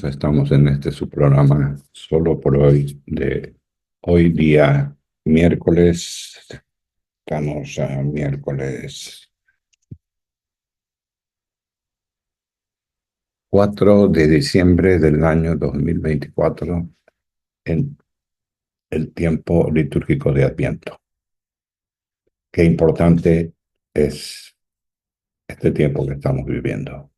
hermanos, estamos en este su programa solo por hoy, de hoy día miércoles, estamos a miércoles 4 de diciembre del año 2024, en el tiempo litúrgico de Adviento. Qué importante es este tiempo que estamos viviendo.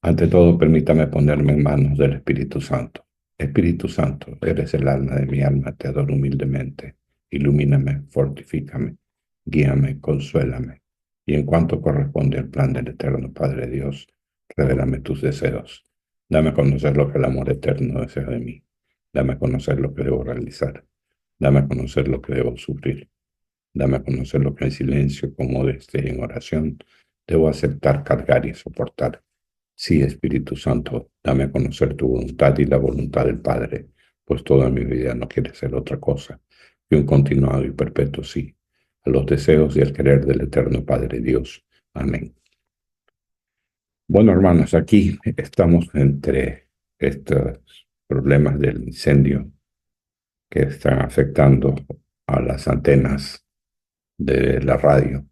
Ante todo, permítame ponerme en manos del Espíritu Santo. Espíritu Santo, eres el alma de mi alma, te adoro humildemente. Ilumíname, fortifícame, guíame, consuélame. Y en cuanto corresponde al plan del eterno Padre Dios, revélame tus deseos. Dame a conocer lo que el amor eterno desea de mí. Dame a conocer lo que debo realizar. Dame a conocer lo que debo sufrir. Dame a conocer lo que en silencio, con modestia y en oración, debo aceptar, cargar y soportar. Sí, Espíritu Santo, dame a conocer tu voluntad y la voluntad del Padre, pues toda mi vida no quiere ser otra cosa que un continuado y perpetuo sí, a los deseos y al querer del eterno Padre Dios. Amén. Bueno, hermanos, aquí estamos entre estos problemas del incendio que están afectando a las antenas de la radio.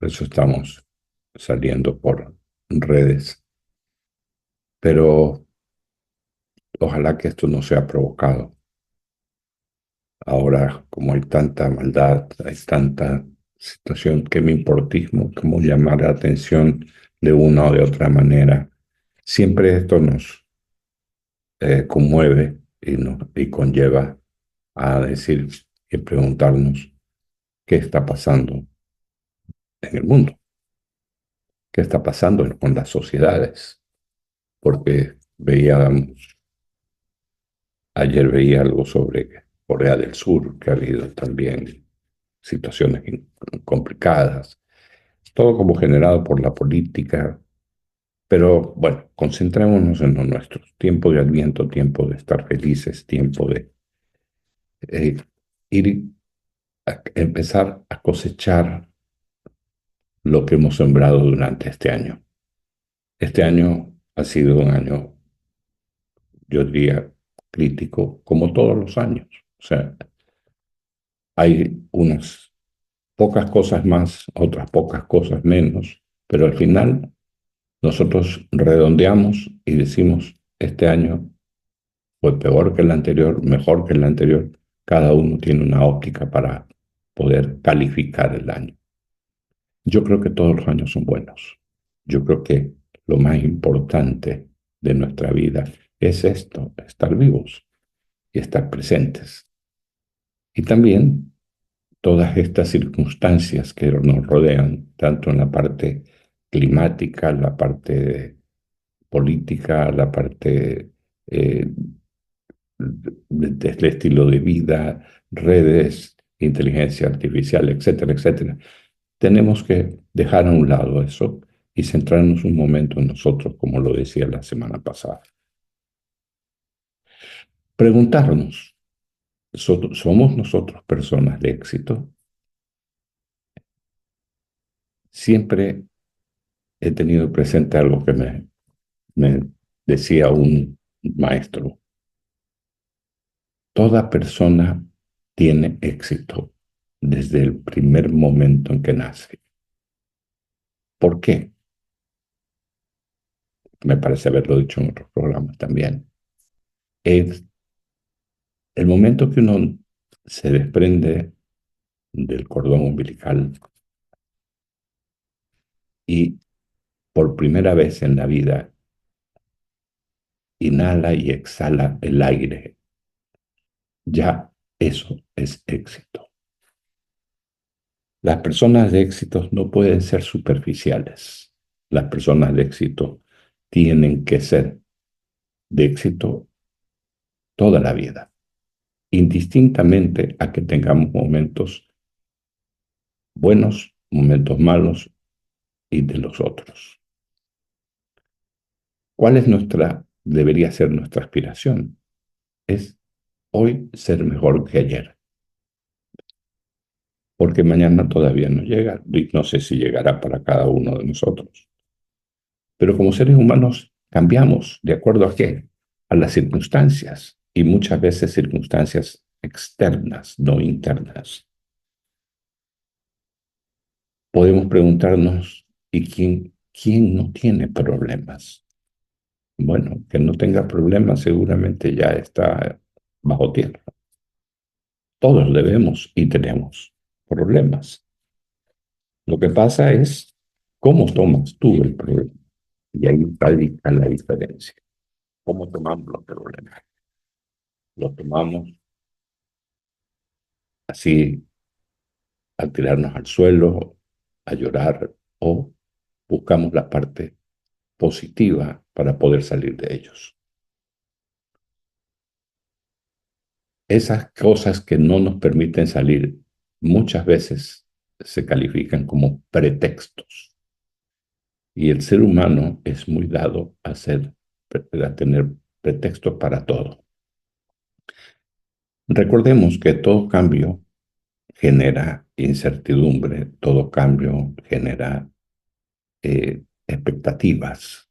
Por eso estamos saliendo por redes, pero ojalá que esto no sea provocado. Ahora, como hay tanta maldad, hay tanta situación, que me importismo, como llamar la atención de una o de otra manera, siempre esto nos conmueve y conlleva a decir y preguntarnos qué está pasando en el mundo, qué está pasando con las sociedades, porque ayer veía algo sobre Corea del Sur, que ha habido también situaciones complicadas, todo como generado por la política, pero bueno, concentrémonos en lo nuestro, tiempo de Adviento, tiempo de estar felices, tiempo de eh, ir a empezar a cosechar lo que hemos sembrado durante este año. Este año ha sido un año, yo diría, crítico, como todos los años. O sea, hay unas pocas cosas más, otras pocas cosas menos, pero al final nosotros redondeamos y decimos, este año fue peor que el anterior, mejor que el anterior. Cada uno tiene una óptica para poder calificar el año. Yo creo que todos los años son buenos. Yo creo que lo más importante de nuestra vida es esto, estar vivos y estar presentes. Y también todas estas circunstancias que nos rodean, tanto en la parte climática, la parte política, la parte del estilo de vida, redes, inteligencia artificial, etcétera, etcétera. Tenemos que dejar a un lado eso y centrarnos un momento en nosotros, como lo decía la semana pasada. Preguntarnos, ¿somos nosotros personas de éxito? Siempre he tenido presente algo que me decía un maestro. Toda persona tiene éxito desde el primer momento en que nace. ¿Por qué? Me parece haberlo dicho en otros programas también. Es el momento que uno se desprende del cordón umbilical y por primera vez en la vida inhala y exhala el aire. Ya eso es éxito. Las personas de éxito no pueden ser superficiales. Las personas de éxito tienen que ser de éxito toda la vida, indistintamente a que tengamos momentos buenos, momentos malos y de los otros. ¿Cuál es debería ser nuestra aspiración? Es hoy ser mejor que ayer, porque mañana todavía no llega, y no sé si llegará para cada uno de nosotros. Pero como seres humanos Cambiamos de acuerdo a qué? A las circunstancias, y muchas veces circunstancias externas, no internas. Podemos preguntarnos, ¿y quién no tiene problemas? Bueno, que no tenga problemas seguramente ya está bajo tierra. Todos debemos y tenemos problemas. Lo que pasa es cómo tomas tú el problema. Y ahí radica la diferencia. ¿Cómo tomamos los problemas? ¿Los tomamos así a tirarnos al suelo, a llorar, o buscamos la parte positiva para poder salir de ellos? Esas cosas que no nos permiten salir muchas veces se califican como pretextos. Y el ser humano es muy dado a tener pretextos para todo. Recordemos que todo cambio genera incertidumbre, todo cambio genera expectativas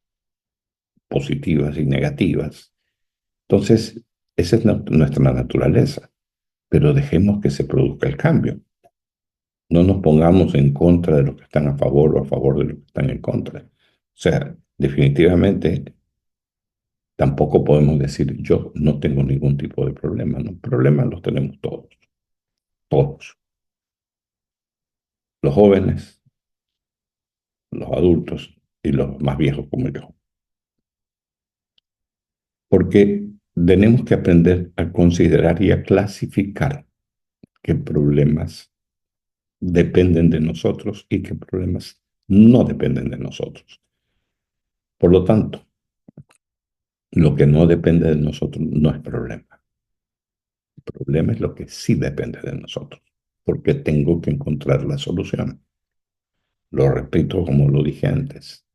positivas y negativas. Entonces, esa es nuestra naturaleza, pero dejemos que se produzca el cambio. No nos pongamos en contra de los que están a favor o a favor de los que están en contra. O sea, definitivamente tampoco podemos decir yo no tengo ningún tipo de problema. No, problemas los tenemos todos, todos. Los jóvenes, los adultos y los más viejos como yo. Porque tenemos que aprender a considerar y a clasificar qué problemas dependen de nosotros y qué problemas no dependen de nosotros. Por lo tanto, lo que no depende de nosotros no es problema. El problema es lo que sí depende de nosotros, porque tengo que encontrar la solución. Lo repito como lo dije antes,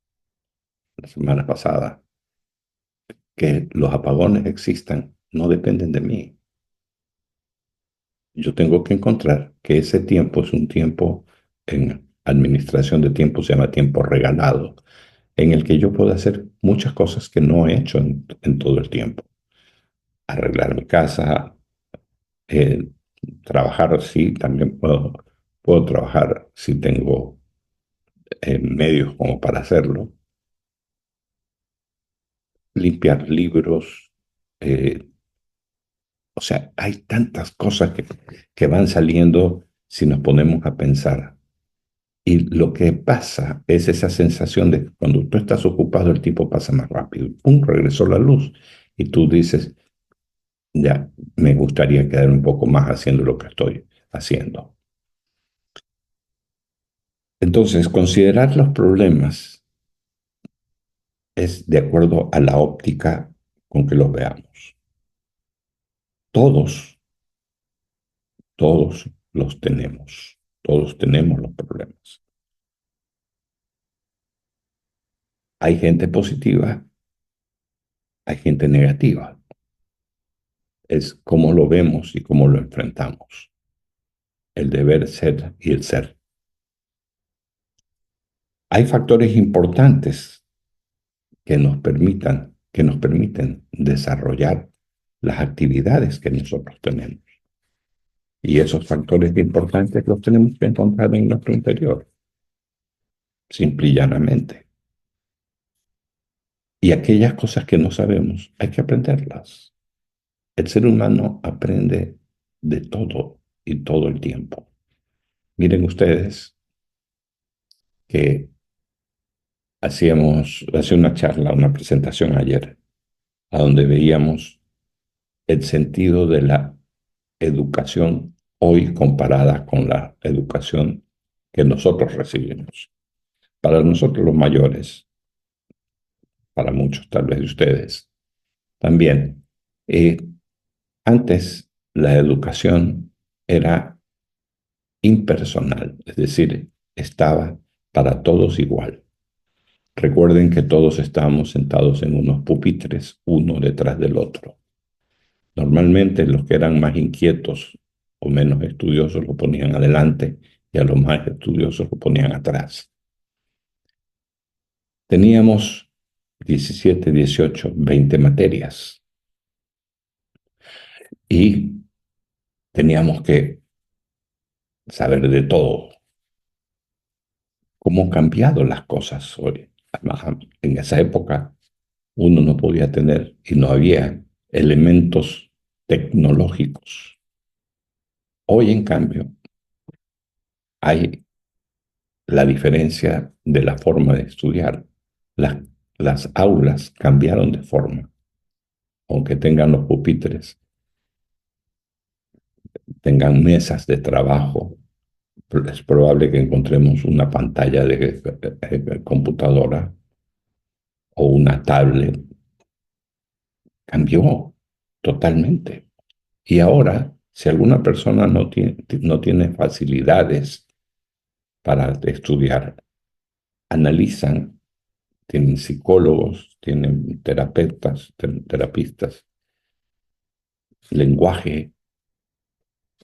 la semana pasada, que los apagones existan no dependen de mí. Yo tengo que encontrar que ese tiempo es un tiempo, en administración de tiempo se llama tiempo regalado, en el que yo puedo hacer muchas cosas que no he hecho en todo el tiempo. Arreglar mi casa, eh, trabajar, sí, también puedo trabajar si tengo medios como para hacerlo. Limpiar libros, eh, o sea, hay tantas cosas que van saliendo si nos ponemos a pensar. Y lo que pasa es esa sensación de que cuando tú estás ocupado, el tiempo pasa más rápido. ¡Pum! Regresó la luz. Y tú dices, ya, me gustaría quedar un poco más haciendo lo que estoy haciendo. Entonces, considerar los problemas es de acuerdo a la óptica con que los veamos. Todos, todos los tenemos. Todos tenemos los problemas. Hay gente positiva, hay gente negativa. Es cómo lo vemos y cómo lo enfrentamos. El deber ser y el ser. Hay factores importantes que nos permiten desarrollar las actividades que nosotros tenemos. Y esos factores importantes los tenemos que encontrar en nuestro interior, simple y llanamente. Y aquellas cosas que no sabemos, hay que aprenderlas. El ser humano aprende de todo y todo el tiempo. Miren ustedes que hacía una charla, una presentación ayer, a donde veíamos el sentido de la educación hoy comparada con la educación que nosotros recibimos. Para nosotros los mayores, para muchos tal vez de ustedes también, eh, antes la educación era impersonal, es decir, estaba para todos igual. Recuerden que todos estábamos sentados en unos pupitres, uno detrás del otro. Normalmente los que eran más inquietos o menos estudiosos lo ponían adelante y a los más estudiosos lo ponían atrás. Teníamos 17, 18, 20 materias. Y teníamos que saber de todo. ¿Cómo han cambiado las cosas hoy? Además, en esa época uno no podía tener y no había elementos tecnológicos. Hoy, en cambio, hay la diferencia de la forma de estudiar. Las, las aulas cambiaron de forma, aunque tengan los pupitres, tengan mesas de trabajo. Es probable que encontremos una pantalla de computadora o una tablet. Cambió totalmente. Y ahora, si alguna persona no tiene facilidades para estudiar, analizan, tienen psicólogos, tienen terapeutas, terapistas, lenguaje,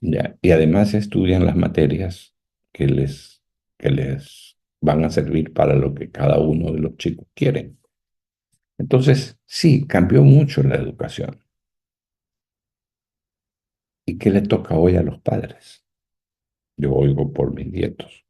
ya, y además estudian las materias que les van a servir para lo que cada uno de los chicos quiere. Entonces, sí, cambió mucho la educación. ¿Y qué le toca hoy a los padres? Yo oigo por mis nietos.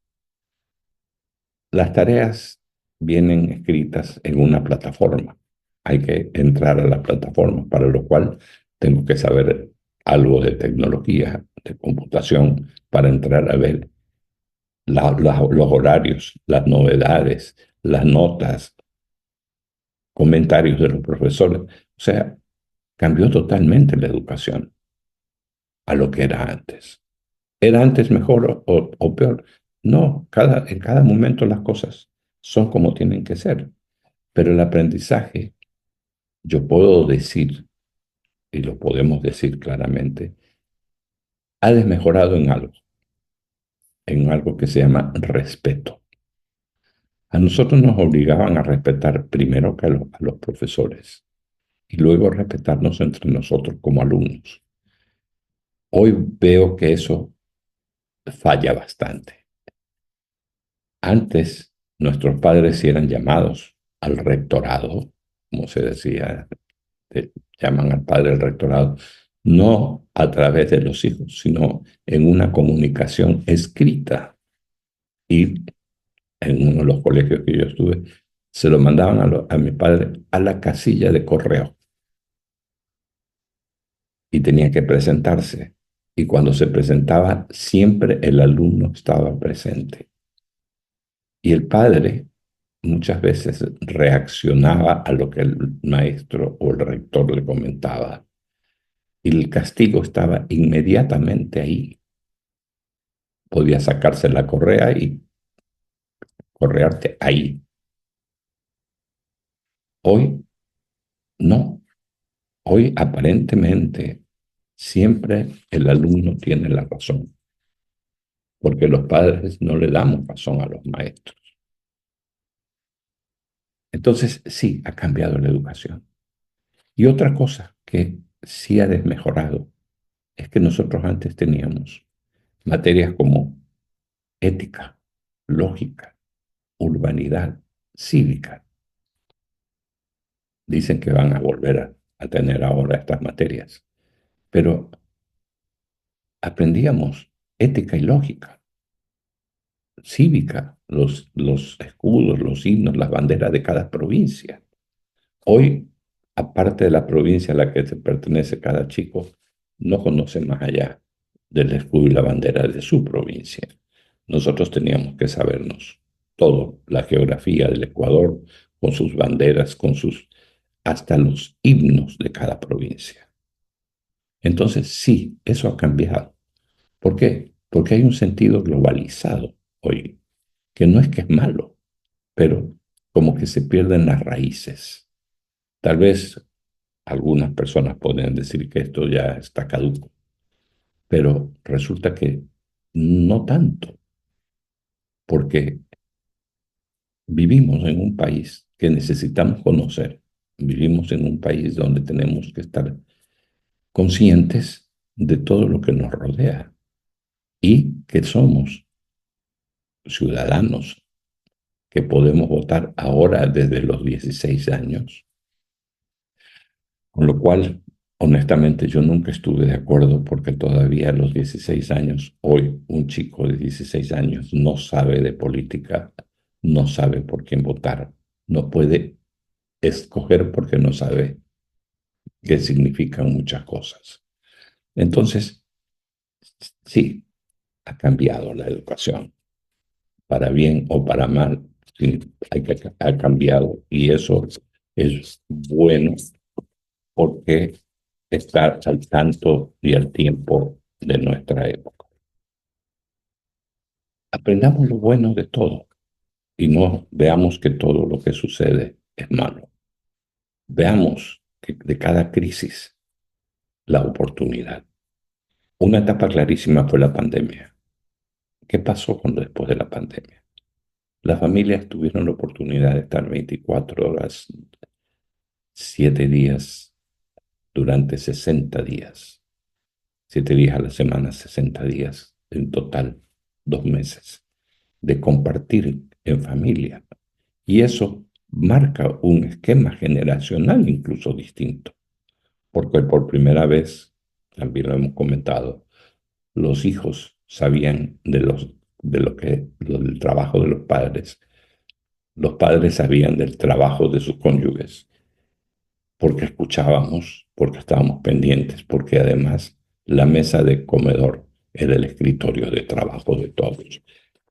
Las tareas vienen escritas en una plataforma. Hay que entrar a la plataforma, para lo cual tengo que saber algo de tecnología, de computación, para entrar a ver los horarios, las novedades, las notas, comentarios de los profesores. O sea, cambió totalmente la educación a lo que era antes. ¿Era antes mejor o peor? No, en cada momento las cosas son como tienen que ser. Pero el aprendizaje, yo puedo decir, y lo podemos decir claramente, ha desmejorado en algo que se llama respeto. A nosotros nos obligaban a respetar primero que a los profesores y luego respetarnos entre nosotros como alumnos. Hoy veo que eso falla bastante. Antes, nuestros padres sí eran llamados al rectorado, como se decía, llaman al padre del rectorado, no a través de los hijos, sino en una comunicación escrita. Y en uno de los colegios que yo estuve, se lo mandaban a mi padre a la casilla de correo y tenía que presentarse. Y cuando se presentaba, siempre el alumno estaba presente. Y el padre muchas veces reaccionaba a lo que el maestro o el rector le comentaba. Y el castigo estaba inmediatamente ahí. Podía sacarse la correa y correarte ahí. Hoy no. Hoy aparentemente siempre el alumno tiene la razón, porque los padres no le damos razón a los maestros. Entonces sí, ha cambiado la educación. Y otra cosa que sí ha desmejorado es que nosotros antes teníamos materias como ética, lógica, urbanidad, cívica. Dicen que van a volver a tener ahora estas materias, pero aprendíamos ética y lógica, cívica, los escudos, los himnos, las banderas de cada provincia. Hoy, aparte de la provincia a la que se pertenece cada chico, no conoce más allá del escudo y la bandera de su provincia. Nosotros teníamos que sabernos todo, la geografía del Ecuador, con sus banderas, hasta los himnos de cada provincia. Entonces, sí, eso ha cambiado. ¿Por qué? Porque hay un sentido globalizado hoy, que no es que es malo, pero como que se pierden las raíces. Tal vez algunas personas pueden decir que esto ya está caduco, pero resulta que no tanto, porque vivimos en un país que necesitamos conocer, vivimos en un país donde tenemos que estar conscientes de todo lo que nos rodea y que somos ciudadanos que podemos votar ahora desde los 16 años, con lo cual, honestamente, yo nunca estuve de acuerdo porque todavía a los 16 años, hoy un chico de 16 años no sabe de política, no sabe por quién votar, no puede escoger porque no sabe qué significan muchas cosas. Entonces, sí, ha cambiado la educación, para bien o para mal, sí, ha cambiado y eso es bueno porque está al tanto y al tiempo de nuestra época. Aprendamos lo bueno de todo y no veamos que todo lo que sucede es malo. Veamos que de cada crisis la oportunidad. Una etapa clarísima fue la pandemia. ¿Qué pasó después de la pandemia? Las familias tuvieron la oportunidad de estar 24 horas, 7 días, durante 60 días. 7 días a la semana, 60 días, en total 2 meses, de compartir en familia. Y eso marca un esquema generacional incluso distinto, porque por primera vez, también lo hemos comentado, los hijos sabían del trabajo de los padres sabían del trabajo de sus cónyuges, porque escuchábamos, porque estábamos pendientes, porque además la mesa de comedor era el escritorio de trabajo de todos.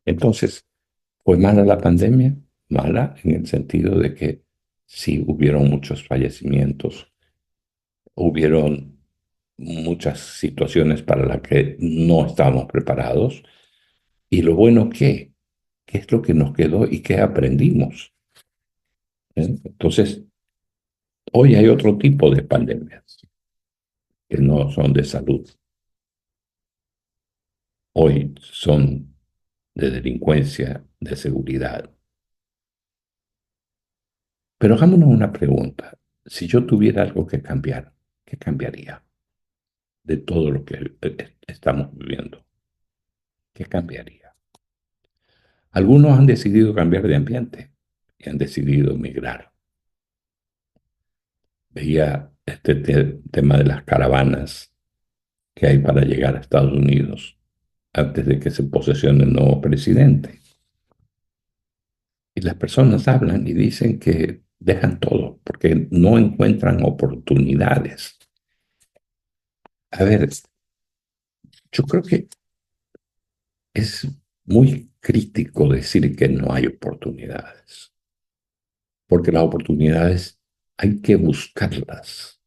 Entonces, ¿fue mala la pandemia? Mala en el sentido de que sí hubieron muchos fallecimientos, hubieron muchas situaciones para las que no estábamos preparados. Y lo bueno ¿qué es lo que nos quedó y qué aprendimos? Entonces, hoy hay otro tipo de pandemias que no son de salud. Hoy son de delincuencia, de seguridad. Pero hagámonos una pregunta. Si yo tuviera algo que cambiar, ¿qué cambiaría de todo lo que estamos viviendo? ¿Qué cambiaría? Algunos han decidido cambiar de ambiente y han decidido migrar. Veía este tema de las caravanas que hay para llegar a Estados Unidos antes de que se posesione el nuevo presidente. Y las personas hablan y dicen que dejan todo porque no encuentran oportunidades. A ver, yo creo que es muy crítico decir que no hay oportunidades, porque las oportunidades hay que buscarlas.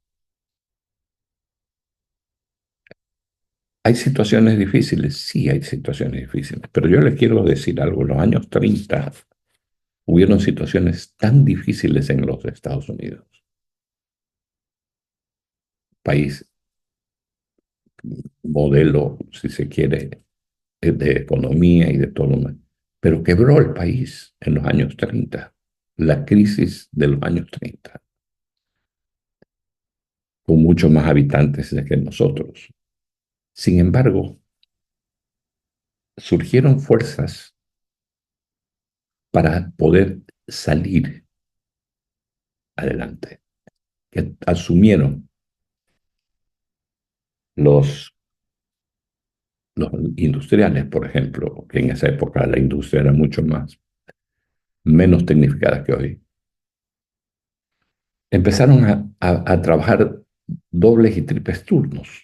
¿Hay situaciones difíciles? Sí, hay situaciones difíciles, pero yo les quiero decir algo. En los años 30 hubieron situaciones tan difíciles en los Estados Unidos, país modelo, si se quiere, de economía y de todo lo demás, pero quebró el país en los años 30, la crisis de los años 30, con muchos más habitantes de que nosotros. Sin embargo, surgieron fuerzas para poder salir adelante, que asumieron los, los industriales, por ejemplo, que en esa época la industria era mucho menos tecnificada que hoy, empezaron a trabajar dobles y triples turnos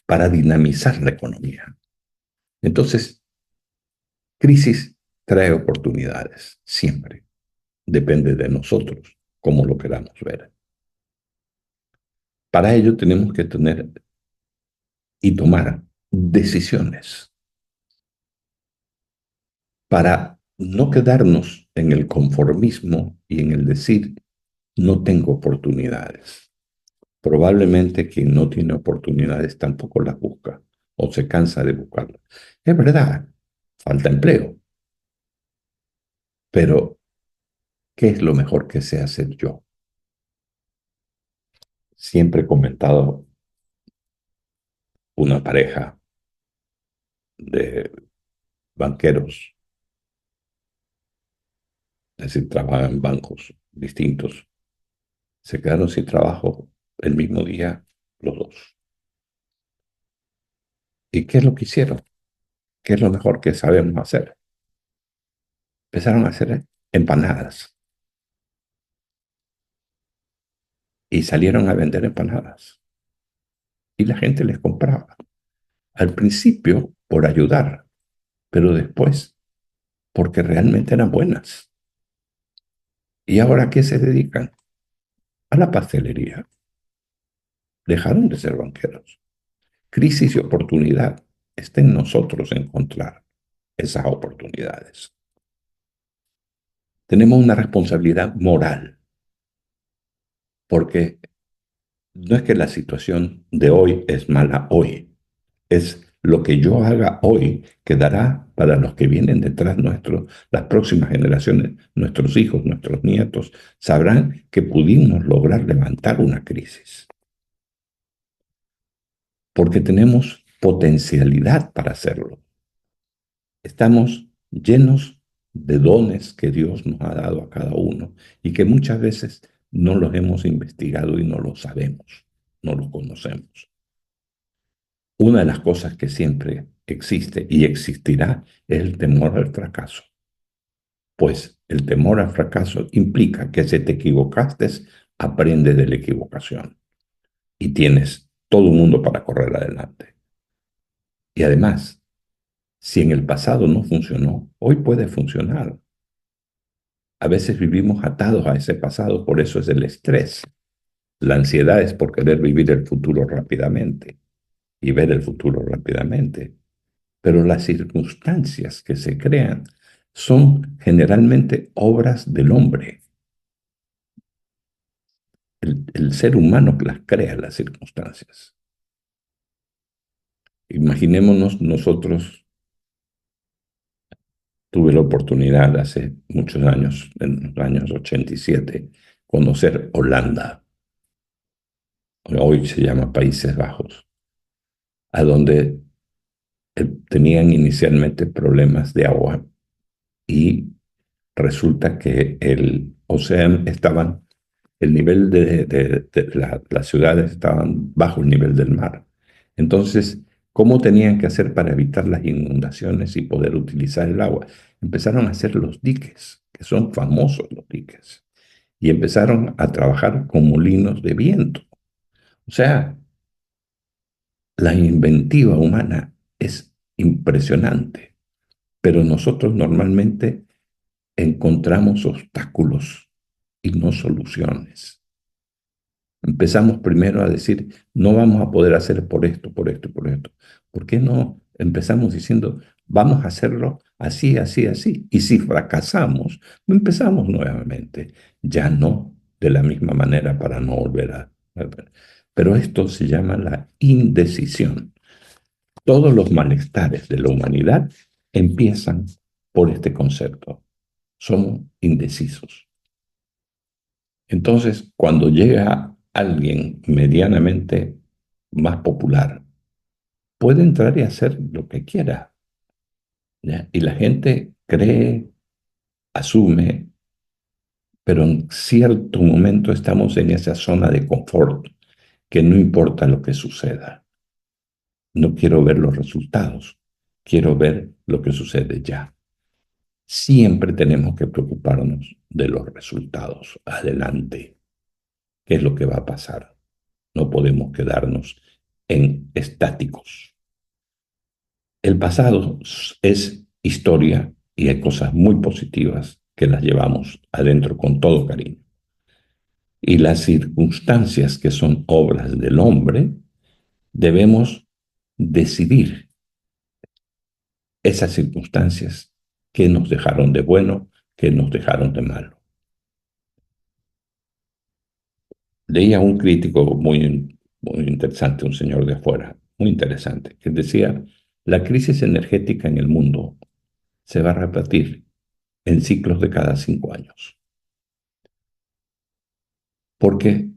para dinamizar la economía. Entonces, crisis trae oportunidades, siempre. Depende de nosotros, cómo lo queramos ver. Para ello tenemos que tener y tomar decisiones para no quedarnos en el conformismo y en el decir, no tengo oportunidades. Probablemente quien no tiene oportunidades tampoco las busca o se cansa de buscarlas. Es verdad, falta empleo, pero ¿qué es lo mejor que sé hacer yo? Siempre he comentado una pareja de banqueros es decir, trabajaban en bancos distintos, se quedaron sin trabajo el mismo día los dos. ¿Y qué es lo que hicieron? ¿Qué es lo mejor que sabemos hacer? Empezaron a hacer empanadas y salieron a vender empanadas. Y la gente les compraba. Al principio por ayudar, pero después porque realmente eran buenas. ¿Y ahora a qué se dedican? A la pastelería. Dejaron de ser banqueros. Crisis y oportunidad. Está en nosotros encontrar esas oportunidades. Tenemos una responsabilidad moral, porque no es que la situación de hoy es mala hoy, es lo que yo haga hoy quedará para los que vienen detrás nuestros, las próximas generaciones, nuestros hijos, nuestros nietos, sabrán que pudimos lograr levantar una crisis, porque tenemos potencialidad para hacerlo. Estamos llenos de dones que Dios nos ha dado a cada uno y que muchas veces no los hemos investigado y no los sabemos, no los conocemos. Una de las cosas que siempre existe y existirá es el temor al fracaso, pues el temor al fracaso implica que si te equivocaste, aprende de la equivocación y tienes todo un mundo para correr adelante. Y además, si en el pasado no funcionó, hoy puede funcionar. A veces vivimos atados a ese pasado, por eso es el estrés. La ansiedad es por querer vivir el futuro rápidamente y ver el futuro rápidamente. Pero las circunstancias que se crean son generalmente obras del hombre. El ser humano las crea las circunstancias. Imaginémonos nosotros, tuve la oportunidad hace muchos años, en los años 87, conocer Holanda, hoy se llama Países Bajos, a donde tenían inicialmente problemas de agua y resulta que el océano estaban, el nivel de las ciudades estaban bajo el nivel del mar. Entonces, ¿cómo tenían que hacer para evitar las inundaciones y poder utilizar el agua? Empezaron a hacer los diques, que son famosos los diques, y empezaron a trabajar con molinos de viento. O sea, la inventiva humana es impresionante, pero nosotros normalmente encontramos obstáculos y no soluciones. Empezamos primero a decir, no vamos a poder hacer por esto, por esto, por esto. ¿Por qué no empezamos diciendo, vamos a hacerlo así, así, así? Y si fracasamos, empezamos nuevamente. Ya no de la misma manera para no volver a... Pero esto se llama la indecisión. Todos los malestares de la humanidad empiezan por este concepto. Somos indecisos. Entonces, cuando llega alguien medianamente más popular, puede entrar y hacer lo que quiera, ¿ya? Y la gente cree, asume, pero en cierto momento estamos en esa zona de confort, que no importa lo que suceda. No quiero ver los resultados, quiero ver lo que sucede ya. Siempre tenemos que preocuparnos de los resultados. Adelante, ¿qué es lo que va a pasar? No podemos quedarnos en estáticos. El pasado es historia y hay cosas muy positivas que las llevamos adentro con todo cariño. Y las circunstancias que son obras del hombre, debemos decidir esas circunstancias que nos dejaron de bueno, que nos dejaron de malo. Leía un crítico muy interesante, un señor de afuera, muy interesante, que decía, la crisis energética en el mundo se va a repetir en ciclos de cada 5 años, porque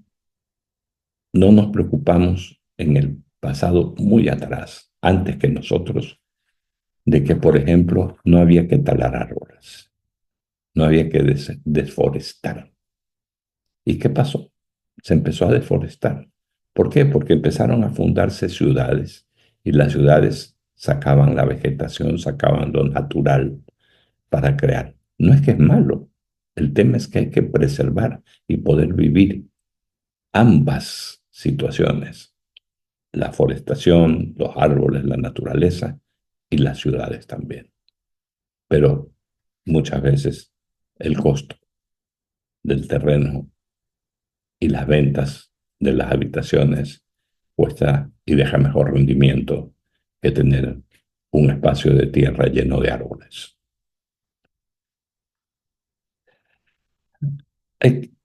no nos preocupamos en el pasado muy atrás, antes que nosotros, de que, por ejemplo, no había que talar árboles. no había que desforestar. ¿Y qué pasó? Se empezó a deforestar. ¿Por qué? Porque empezaron a fundarse ciudades y las ciudades sacaban la vegetación, sacaban lo natural para crear. No es que es malo, el tema es que hay que preservar y poder vivir ambas situaciones, la forestación, los árboles, la naturaleza y las ciudades también. Pero muchas veces el costo del terreno y las ventas de las habitaciones cuesta y deja mejor rendimiento que tener un espacio de tierra lleno de árboles.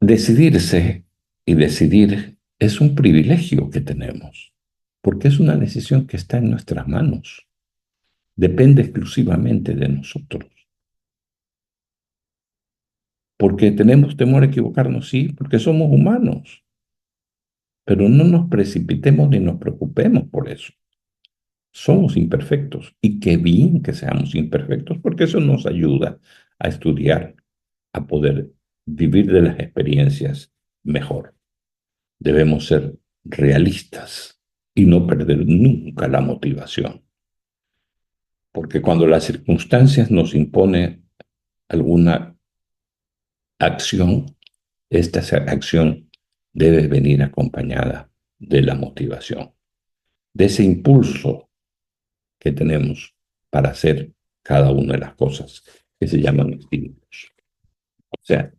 Decidirse y decidir es un privilegio que tenemos, porque es una decisión que está en nuestras manos, depende exclusivamente de nosotros. Porque tenemos temor a equivocarnos, sí, porque somos humanos, pero no nos precipitemos ni nos preocupemos por eso. Somos imperfectos y qué bien que seamos imperfectos porque eso nos ayuda a estudiar, a poder vivir de las experiencias mejor. Debemos ser realistas y no perder nunca la motivación, porque cuando las circunstancias nos imponen alguna acción, esta acción debe venir acompañada de la motivación, de ese impulso que tenemos para hacer cada una de las cosas que se llaman estímulos. O sea,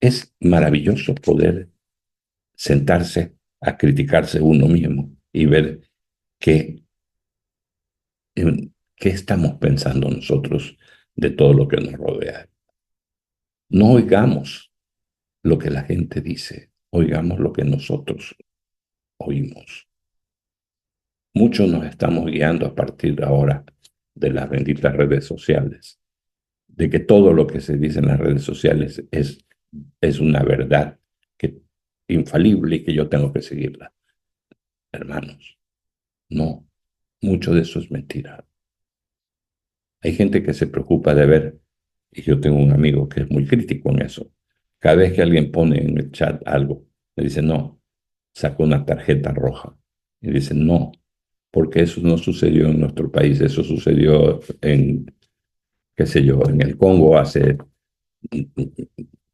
es maravilloso poder sentarse a criticarse uno mismo y ver qué, qué estamos pensando nosotros de todo lo que nos rodea. No oigamos lo que la gente dice, oigamos lo que nosotros oímos. Muchos nos estamos guiando a partir de ahora de las benditas redes sociales, de que todo lo que se dice en las redes sociales es una verdad que, infalible y que yo tengo que seguirla. Hermanos, no, mucho de eso es mentira. Hay gente que se preocupa de ver, y yo tengo un amigo que es muy crítico en eso. Cada vez que alguien pone en el chat algo, me dice, no, saca una tarjeta roja. Y dice, no, porque eso no sucedió en nuestro país, eso sucedió en, qué sé yo, en el Congo hace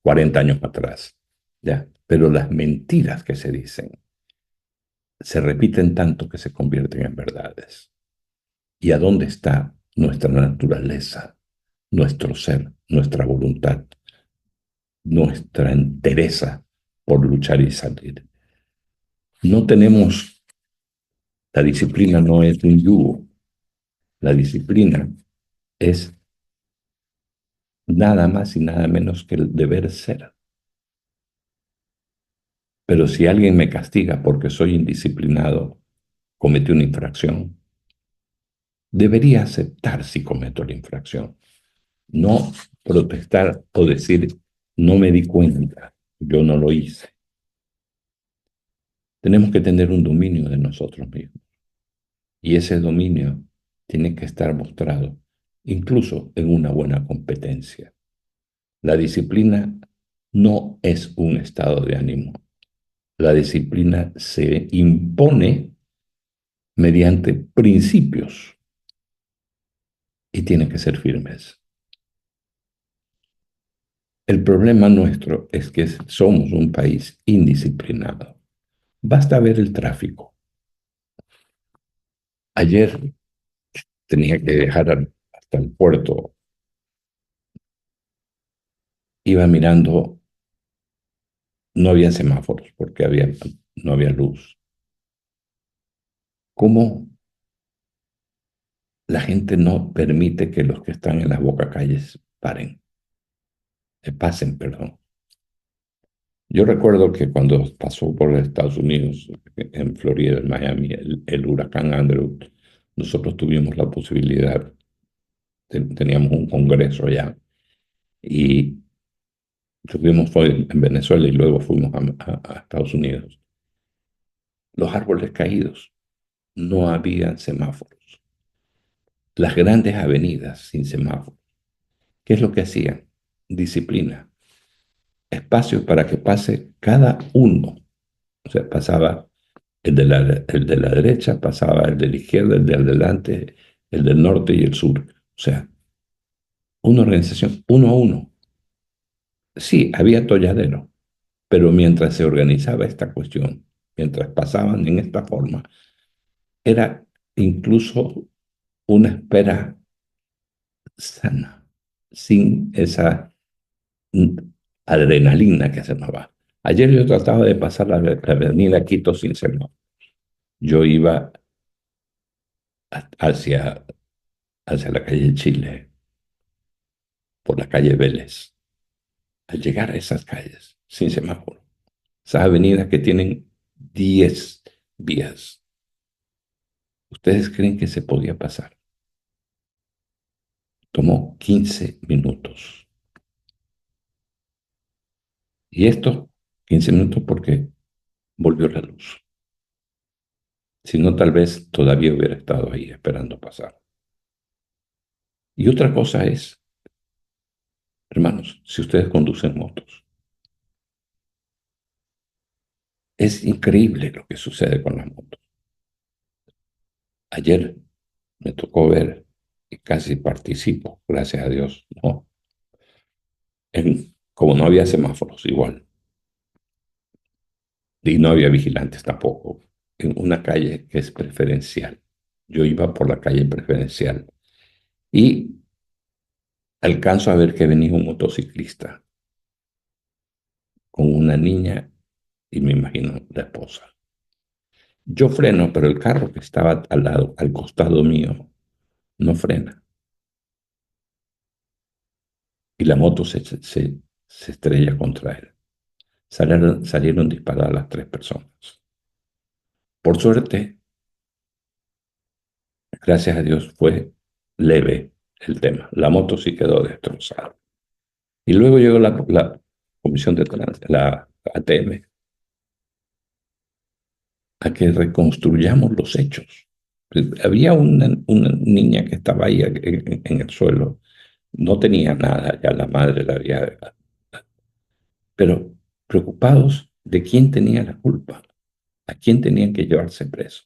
40 años atrás. ¿Ya? Pero las mentiras que se dicen se repiten tanto que se convierten en verdades. ¿Y a dónde está nuestra naturaleza, nuestro ser, nuestra voluntad, nuestra entereza por luchar y salir? No tenemos, la disciplina no es un yugo, la disciplina es nada más y nada menos que el deber ser. Pero si alguien me castiga porque soy indisciplinado, cometí una infracción, debería aceptar si cometo la infracción, no protestar o decir, no me di cuenta, yo no lo hice. Tenemos que tener un dominio de nosotros mismos y ese dominio tiene que estar mostrado incluso en una buena competencia. La disciplina no es un estado de ánimo. La disciplina se impone mediante principios y tienen que ser firmes. El problema nuestro es que somos un país indisciplinado. Basta ver el tráfico. Ayer tenía que dejar hasta el puerto. Iba mirando, no había semáforos porque no había luz. ¿Cómo la gente no permite que los que están en las bocacalles pasen, perdón? Yo recuerdo que cuando pasó por Estados Unidos, en Florida, en Miami, el huracán Andrew, nosotros tuvimos la posibilidad, teníamos un congreso allá y estuvimos fue en Venezuela y luego fuimos a Estados Unidos. Los árboles caídos, no había semáforos. Las grandes avenidas sin semáforos. ¿Qué es lo que hacían? disciplina, espacio para que pase cada uno. O sea, pasaba el de la derecha, pasaba el de la izquierda, el de adelante, el del norte y el sur. O sea, una organización uno a uno. Sí, había atolladero, pero mientras se organizaba esta cuestión, mientras pasaban en esta forma, era incluso una espera sana, sin esa mm, adrenalina que se nos va. Ayer yo trataba de pasar la avenida Quito sin semáforo. Yo iba hacia, hacia la calle Chile, por la calle Vélez. Al llegar a esas calles, sin semáforo, esas avenidas que tienen 10 vías, ¿ustedes creen que se podía pasar? Tomó 15 minutos. Y esto, 15 minutos porque volvió la luz. Si no, tal vez todavía hubiera estado ahí esperando pasar. Y otra cosa es, hermanos, si ustedes conducen motos, es increíble lo que sucede con las motos. Ayer me tocó ver, y casi participo, gracias a Dios, ¿no? Como no había semáforos igual, y no había vigilantes tampoco, en una calle que es preferencial. Yo iba por la calle preferencial y alcanzo a ver que venía un motociclista con una niña y me imagino la esposa. Yo freno, pero el carro que estaba al lado, al costado mío, no frena. Y la moto se estrella contra él. Salieron disparadas las tres personas. Por suerte, gracias a Dios, fue leve el tema. La moto sí quedó destrozada. Y luego llegó la Comisión de Tránsito, la ATM, a que reconstruyamos los hechos. Había una niña que estaba ahí en el suelo. No tenía nada, ya la madre la había... Pero preocupados de quién tenía la culpa, a quién tenían que llevarse preso.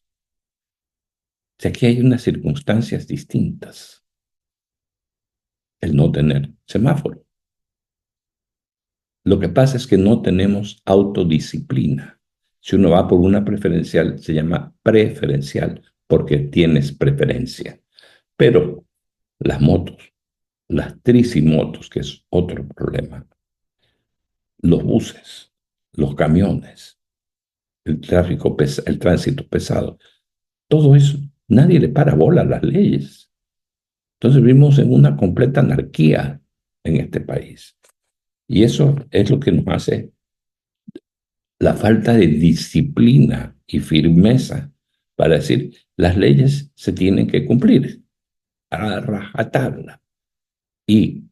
O sea, aquí hay unas circunstancias distintas. El no tener semáforo. Lo que pasa es que no tenemos autodisciplina. Si uno va por una preferencial, se llama preferencial porque tienes preferencia. Pero las motos, las tricimotos, que es otro problema, los buses, los camiones, el tráfico, el tránsito pesado, todo eso, nadie le para bola a las leyes. Entonces vivimos en una completa anarquía en este país. Y eso es lo que nos hace la falta de disciplina y firmeza para decir las leyes se tienen que cumplir a rajatabla. Y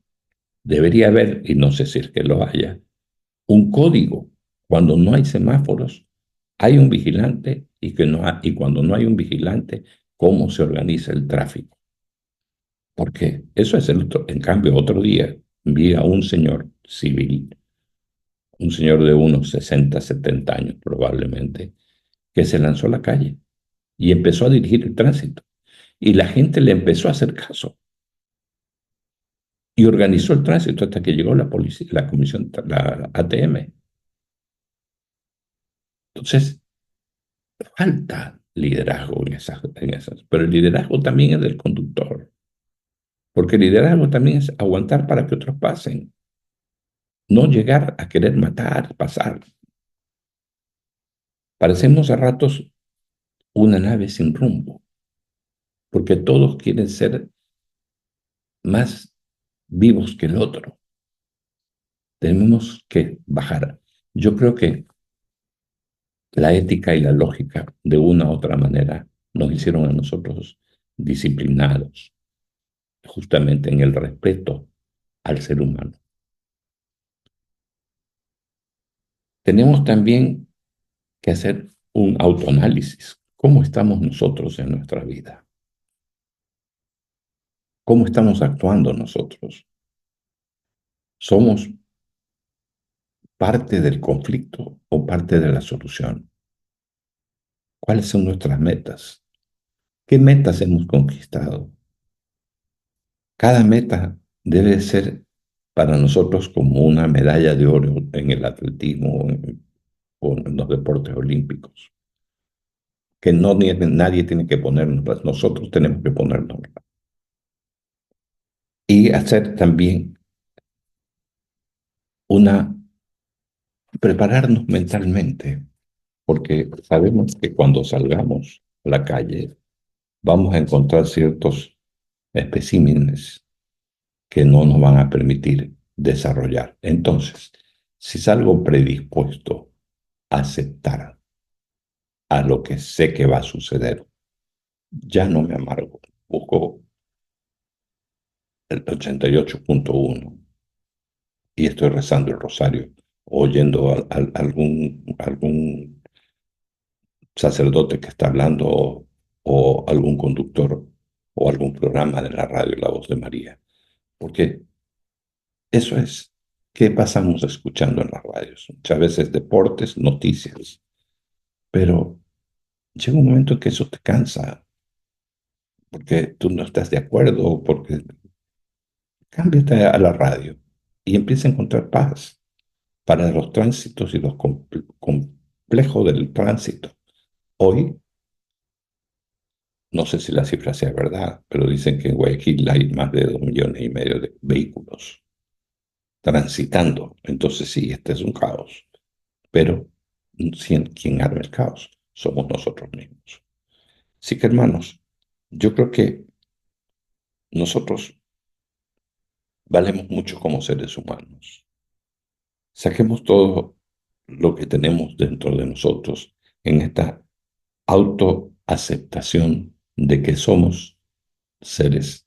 debería haber, y no sé si es que lo haya, un código. Cuando no hay semáforos, hay un vigilante y cuando no hay un vigilante, cómo se organiza el tráfico. Porque eso es el otro. En cambio, otro día vi a un señor civil, un señor de unos 60, 70 años probablemente, que se lanzó a la calle y empezó a dirigir el tránsito. Y la gente le empezó a hacer caso y organizó el tránsito hasta que llegó la policía, la comisión, la ATM. Entonces, falta liderazgo en esas. Pero el liderazgo también es del conductor, porque el liderazgo también es aguantar para que otros pasen, no llegar a querer matar, pasar. Parecemos a ratos una nave sin rumbo, porque todos quieren ser más vivos que el otro. Tenemos que bajar. Yo creo que la ética y la lógica, de una u otra manera, nos hicieron a nosotros disciplinados, justamente en el respeto al ser humano. Tenemos también que hacer un autoanálisis. ¿Cómo estamos nosotros en nuestra vida? ¿Cómo estamos actuando nosotros? ¿Somos parte del conflicto o parte de la solución? ¿Cuáles son nuestras metas? ¿Qué metas hemos conquistado? Cada meta debe ser para nosotros como una medalla de oro en el atletismo o en los deportes olímpicos, que nadie tiene que ponernos, nosotros tenemos que ponernos. Y hacer también prepararnos mentalmente, porque sabemos que cuando salgamos a la calle vamos a encontrar ciertos especímenes que no nos van a permitir desarrollar. Entonces, si salgo predispuesto a aceptar a lo que sé que va a suceder, ya no me amargo. Busco el 88.1 y estoy rezando el rosario, oyendo algún sacerdote que está hablando o algún conductor o algún programa de la radio La Voz de María. Porque eso es que pasamos escuchando en las radios. Muchas veces deportes, noticias, pero llega un momento en que eso te cansa, porque tú no estás de acuerdo, porque cámbiate a la radio y empieza a encontrar paz para los tránsitos y los complejos del tránsito. Hoy, no sé si la cifra sea verdad, pero dicen que en Guayaquil hay más de 2,5 millones de vehículos transitando. Entonces sí, este es un caos. Pero quien arma el caos somos nosotros mismos. Así que hermanos, yo creo que nosotros valemos mucho como seres humanos. Saquemos todo lo que tenemos dentro de nosotros en esta autoaceptación de que somos seres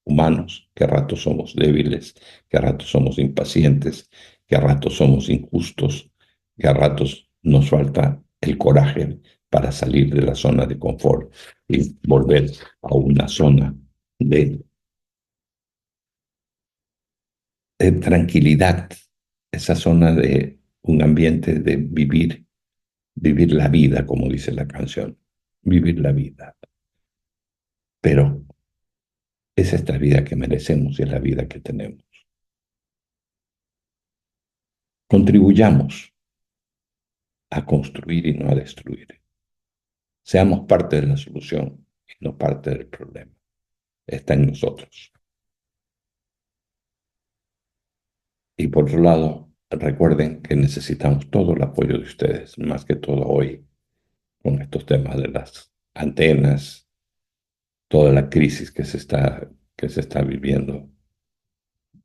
humanos, que a ratos somos débiles, que a ratos somos impacientes, que a ratos somos injustos, que a ratos nos falta el coraje para salir de la zona de confort y volver a una zona de tranquilidad, esa zona de un ambiente de vivir la vida, como dice la canción, vivir la vida. Pero es esta vida que merecemos y es la vida que tenemos. Contribuyamos a construir y no a destruir. Seamos parte de la solución y no parte del problema. Está en nosotros. Y por otro lado, recuerden que necesitamos todo el apoyo de ustedes, más que todo hoy, con estos temas de las antenas, toda la crisis que se está viviendo,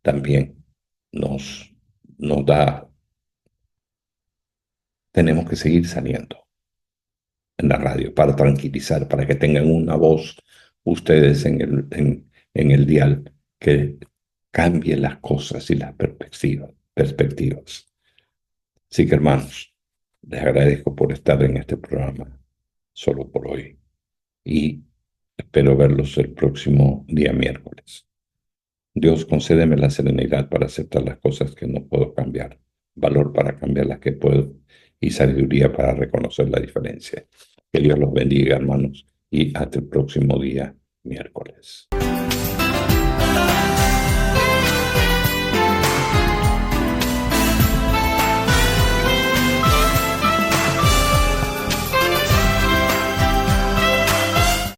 también nos, nos da, tenemos que seguir saliendo en la radio para tranquilizar, para que tengan una voz ustedes en el dial que cambie las cosas y las perspectivas. Así que hermanos, les agradezco por estar en este programa solo por hoy y espero verlos el próximo día miércoles. Dios, concédeme la serenidad para aceptar las cosas que no puedo cambiar, valor para cambiar las que puedo y sabiduría para reconocer la diferencia. Que Dios los bendiga, hermanos, y hasta el próximo día miércoles.